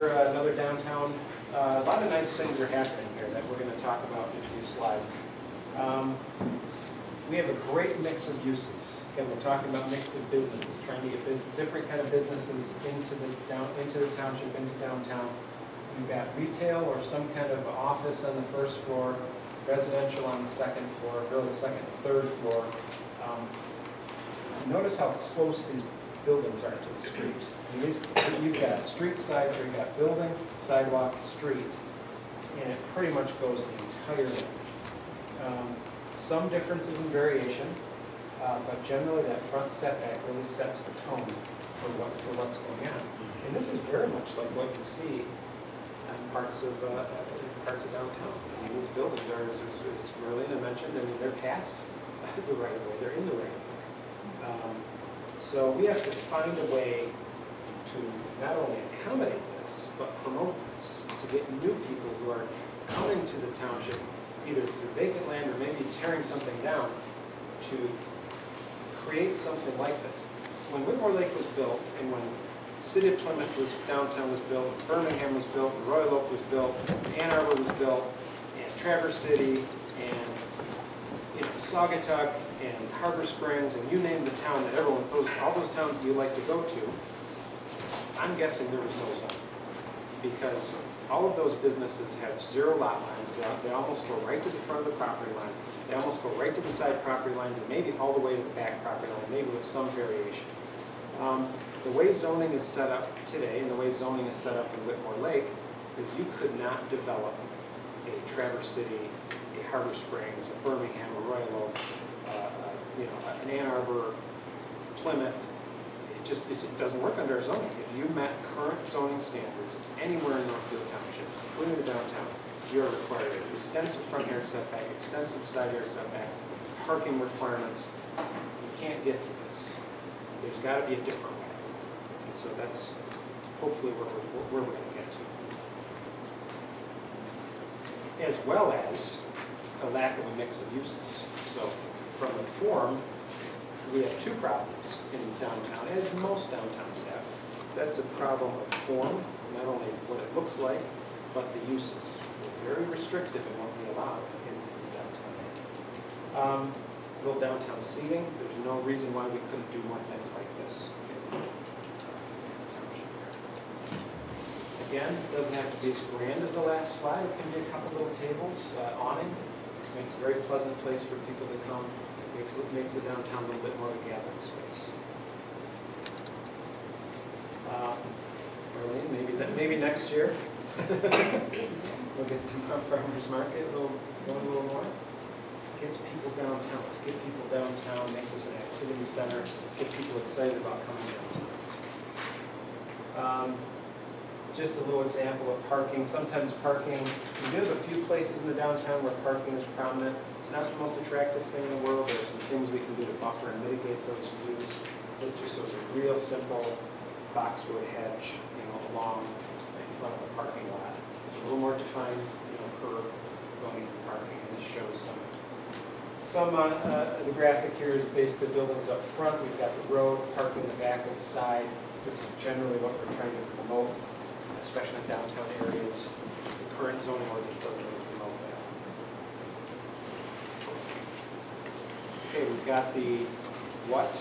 Another downtown. A lot of nice things are happening here that we're going to talk about in a few slides. We have a great mix of uses. Again, we're talking about mix of businesses, trying to get different kind of businesses into the township, into downtown. We've got retail or some kind of office on the first floor, residential on the second floor, really the second and third floor. Notice how close these buildings are to the street. You've got street side, or you've got building, sidewalk, street, and it pretty much goes the entire length. Some differences in variation, but generally that front setback really sets the tone for what's going on. And this is very much like what you see in parts of downtown. I mean, these buildings are, as Marlena mentioned, I mean, they're past the right of way, they're in the right of way. So we have to find a way to not only accommodate this, but promote this, to get new people who are coming to the township, either through vacant land or maybe tearing something down, to create something like this. When Whitmore Lake was built, and when the city of Plymouth downtown was built, Birmingham was built, Royal Oak was built, Ann Arbor was built, and Traverse City, and Saugatuck, and Harbor Springs, and you name the town that everyone, all those towns that you like to go to, I'm guessing there was no zone, because all of those businesses have zero lot lines. They almost go right to the front of the property line. They almost go right to the side property lines, and maybe all the way to the back property line, maybe with some variation. The way zoning is set up today, and the way zoning is set up in Whitmore Lake, is you could not develop a Traverse City, a Harbor Springs, a Birmingham, a Royal Oak, an Ann Arbor, Plymouth. It doesn't work under our zoning. If you met current zoning standards anywhere in Northfield Township, including the downtown, you are required extensive front yard setback, extensive side yard setbacks, parking requirements. You can't get to this. There's got to be a different way. And so that's hopefully where we're going to get to. As well as a lack of a mix of uses. So from the form, we have two problems in downtown, as most downtowns have. That's a problem of form, not only what it looks like, but the uses. We're very restrictive in what we allow in downtown. Little downtown seating, there's no reason why we couldn't do more things like this. Again, it doesn't have to be as grand as the last slide. It can be a couple little tables, awning. Makes a very pleasant place for people to come. Makes the downtown a little bit more of a gathering space. Maybe next year we'll get the farmers market. We'll go a little more. Gets people downtown. Let's get people downtown. Make this an activity center. Get people excited about coming downtown. Just a little example of parking. Sometimes parking. There's a few places in the downtown where parking is prominent. It's not the most attractive thing in the world. There's some things we can do to buffer and mitigate those views. This just shows a real simple boxwood hedge, along in front of the parking lot. It's a little more defined, curb going into parking, and this shows some. The graphic here is basically buildings up front. We've got the road, parking in the back or the side. This is generally what we're trying to promote, especially in downtown areas. The current zoning ordinance doesn't really promote that. Okay, we've got the what,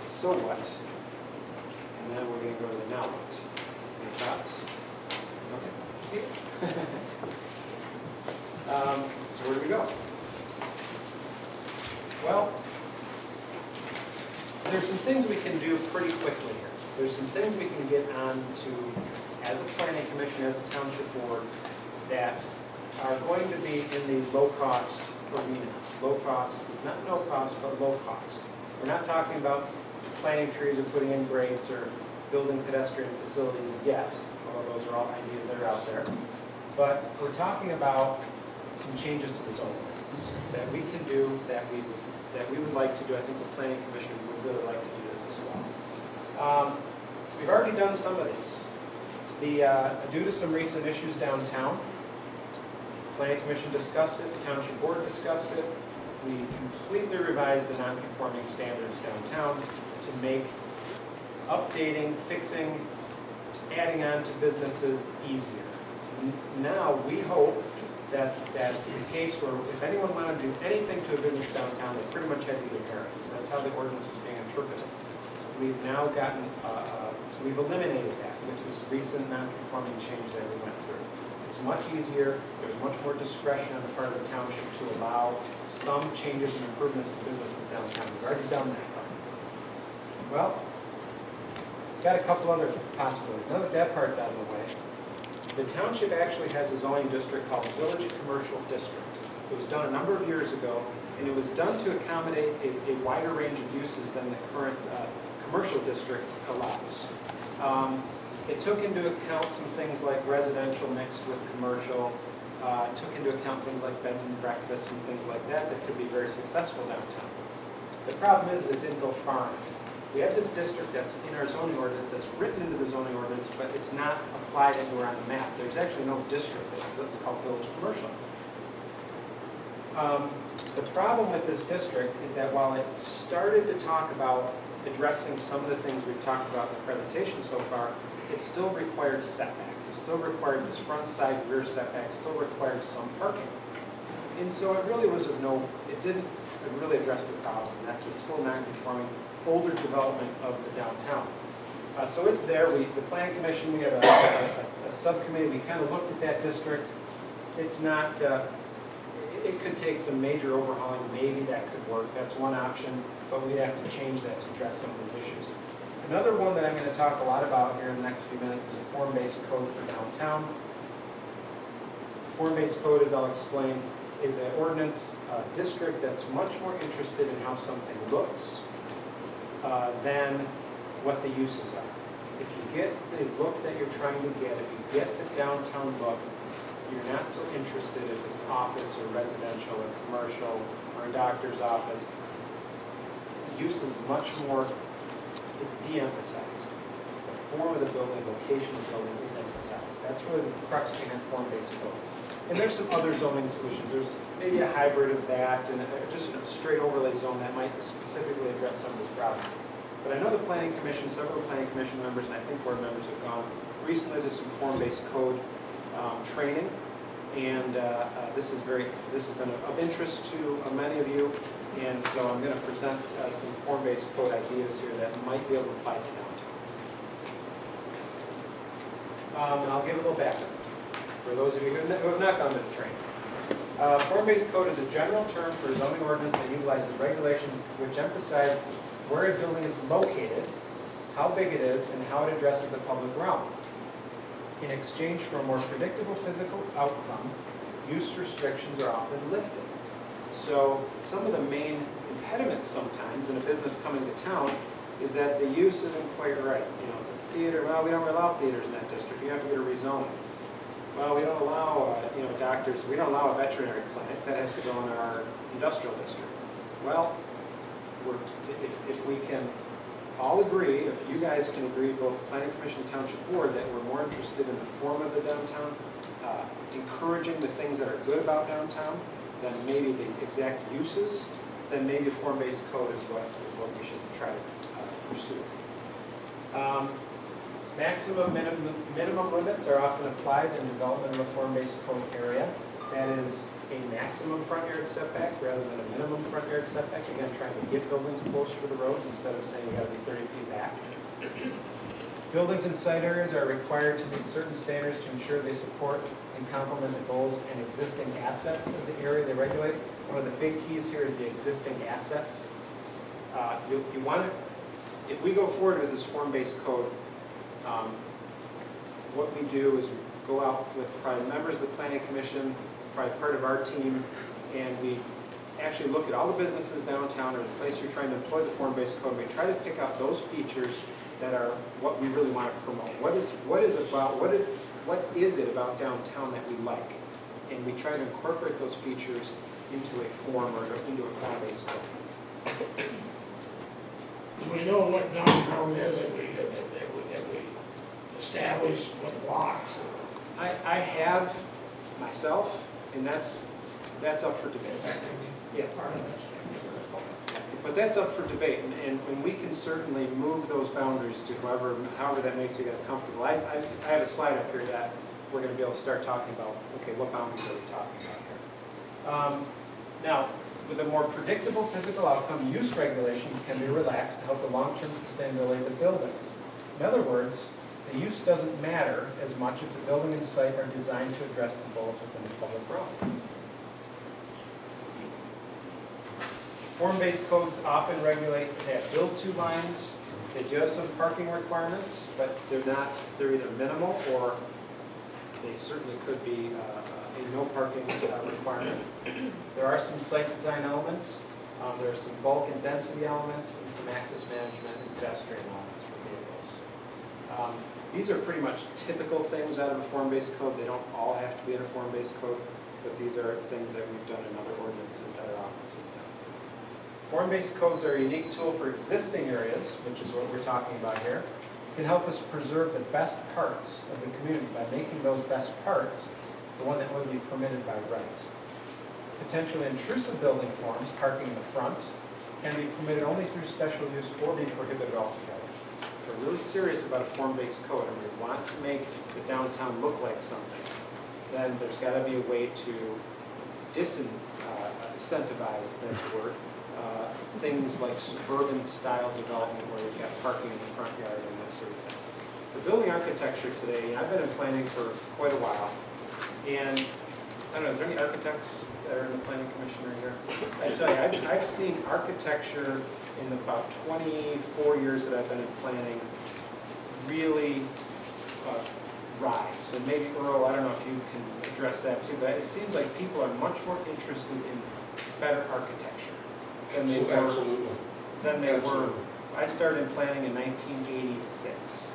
so what, and then we're going to go to the now what. Any thoughts? Okay. So where do we go? Well, there's some things we can do pretty quickly here. There's some things we can get on to as a planning commission, as a township board, that are going to be in the low-cost arena. Low cost, it's not no cost, but low cost. We're not talking about planting trees or putting in grates or building pedestrian facilities yet, although those are all ideas that are out there. But we're talking about some changes to the zoning ordinance that we can do, that we would like to do. I think the planning commission would really like to do this as well. We've already done some of these. Due to some recent issues downtown, the planning commission discussed it, the township board discussed it. We completely revised the non-conforming standards downtown to make updating, fixing, adding on to businesses easier. Now, we hope that in the case where if anyone wanted to do anything to a business downtown, they pretty much had to get variance. That's how the ordinance was being interpreted. We've now gotten, we've eliminated that with this recent non-conforming change that we went through. It's much easier, there's much more discretion on the part of the township to allow some changes and improvements to businesses downtown. We've already done that part. Well, got a couple other possibilities. Now that that part's out of the way, the township actually has a zoning district called Village Commercial District. It was done a number of years ago, and it was done to accommodate a wider range of uses than the current commercial district allows. It took into account some things like residential mixed with commercial, took into account things like beds and breakfasts and things like that that could be very successful downtown. The problem is it didn't go far enough. We have this district that's in our zoning ordinance, that's written into the zoning ordinance, but it's not applied anywhere on the map. There's actually no district that's called Village Commercial. The problem with this district is that while it started to talk about addressing some of the things we've talked about in the presentation so far, it still required setbacks. It still required this front, side, rear setbacks, still required some parking. And so it really was of no, it didn't really address the problem. That's this full non-conforming older development of the downtown. So it's there. The Planning Commission, we have a subcommittee. We kind of looked at that district. It's not, it could take some major overhauling. Maybe that could work. That's one option, but we'd have to change that to address some of those issues. Another one that I'm going to talk a lot about here in the next few minutes is a form-based code for downtown. Form-based code, as I'll explain, is an ordinance district that's much more interested in how something looks than what the uses are. If you get the look that you're trying to get, if you get the downtown look, you're not so interested if it's office or residential or commercial or a doctor's office. Use is much more, it's de-emphasized. The form of the building, location of the building is emphasized. That's really the crux behind form-based code. And there's some other zoning solutions. There's maybe a hybrid of that and just a straight overlay zone that might specifically address some of these problems. But I know the Planning Commission, several Planning Commission members, and I think board members have gone recently to some form-based code training. And this has been of interest to many of you. And so I'm going to present some form-based code ideas here that might be able to apply to downtown. And I'll give a little background for those of you who have not gone to the training. Form-based code is a general term for a zoning ordinance that utilizes regulations which emphasize where a building is located, how big it is, and how it addresses the public realm. In exchange for a more predictable physical outcome, use restrictions are often lifted. So some of the main impediments sometimes in a business coming to town is that the use isn't quite right. You know, it's a theater. Well, we don't allow theaters in that district. You have to get a rezoning. Well, we don't allow, doctors. We don't allow a veterinary clinic. That has to go in our industrial district. Well, if we can all agree, if you guys can agree, both Planning Commission and Township Board, that we're more interested in the form of the downtown, encouraging the things that are good about downtown than maybe the exact uses, then maybe a form-based code is what we should try to pursue. Maximum minimum limits are often applied in the development of a form-based code area. That is a maximum front yard setback rather than a minimum front yard setback. Again, trying to get buildings closer to the road instead of saying you got to be 30 feet back. Buildings and site areas are required to meet certain standards to ensure they support and complement the goals and existing assets of the area they regulate. One of the big keys here is the existing assets. You want to, if we go forward with this form-based code, what we do is we go out with probably members of the Planning Commission, probably part of our team, and we actually look at all the businesses downtown or the place you're trying to employ the form-based code. We try to pick out those features that are what we really want to promote. What is it about downtown that we like? And we try to incorporate those features into a form or into a form-based code. We know what downtown is that we establish what blocks. I have myself, and that's up for debate. That can be Yeah. part of this. But that's up for debate, and we can certainly move those boundaries to however that makes you guys comfortable. I have a slide up here that we're going to be able to start talking about, okay, what boundaries are we talking about here? Now, with a more predictable physical outcome, use regulations can be relaxed to help the long-term sustainability of the buildings. In other words, the use doesn't matter as much if the building and site are designed to address the goals within the public realm. Form-based codes often regulate, they have build-to lines, they do have some parking requirements, but they're either minimal or they certainly could be a no parking requirement. There are some site design elements, there are some bulk and density elements, and some access management and pedestrian elements for vehicles. These are pretty much typical things out of a form-based code. They don't all have to be in a form-based code, but these are things that we've done in other ordinances that our office has done. Form-based codes are a unique tool for existing areas, which is what we're talking about here. It can help us preserve the best parts of the community by making those best parts the one that would be permitted by right. Potentially intrusive building forms, parking in the front, can be permitted only through special use or be prohibited altogether. If we're really serious about a form-based code and we want to make the downtown look like something, then there's got to be a way to disincentivize, if that's a word, things like suburban style development where you've got parking in the front yard and that sort of thing. The building architecture today, I've been in planning for quite a while, and I don't know, is there any architects that are in the planning commission right here? I tell you, I've seen architecture in about 24 years that I've been in planning really rise. And maybe Earl, I don't know if you can address that too, but it seems like people are much more interested in better architecture than they were. Absolutely. I started in planning in 1986,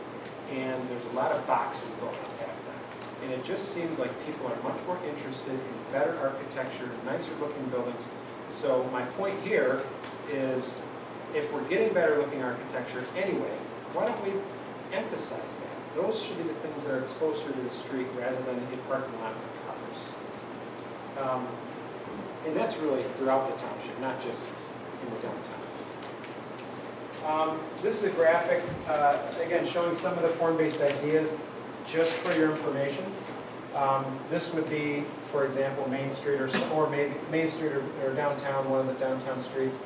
and there's a lot of boxes going on back then. And it just seems like people are much more interested in better architecture, nicer looking buildings. So my point here is, if we're getting better looking architecture anyway, why don't we emphasize that? Those should be the things that are closer to the street rather than a parking lot with cars. And that's really throughout the township, not just in the downtown. This is a graphic, again, showing some of the form-based ideas just for your information. This would be, for example, Main Street or maybe Main Street or downtown, one of the downtown streets.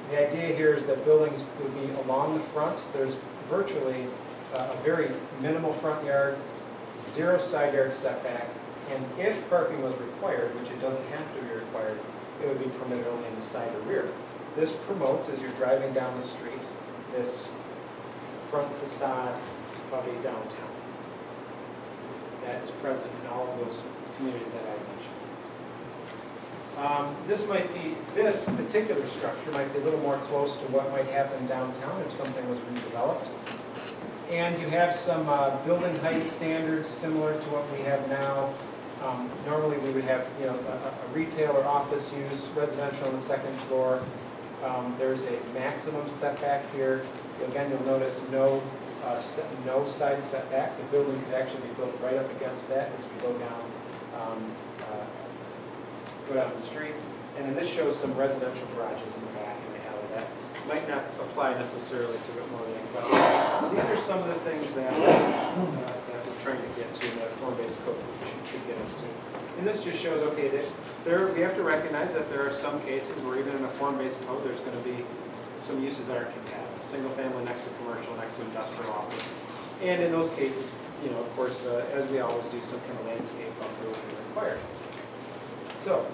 The idea here is that buildings would be along the front. There's virtually a very minimal front yard, 0 side yard setback, and if parking was required, which it doesn't have to be required, it would be permitted only in the side or rear. This promotes, as you're driving down the street, this front facade of a downtown that is present in all of those communities that I mentioned. This particular structure might be a little more close to what might happen downtown if something was redeveloped. And you have some building height standards similar to what we have now. Normally we would have a retail or office use, residential on the second floor. There's a maximum setback here. Again, you'll notice no side setbacks. A building could actually be built right up against that as we go down the street. And then this shows some residential garages in the back in the alley. That might not apply necessarily to Whitmore Lake, but these are some of the things that we're trying to get to in that form-based code should get us to. And this just shows, okay, we have to recognize that there are some cases where even in a form-based code, there's going to be some uses that are compatible. Single family next to commercial, next to industrial office. And in those cases, of course, as we always do, some kind of landscape buffer will be required. So,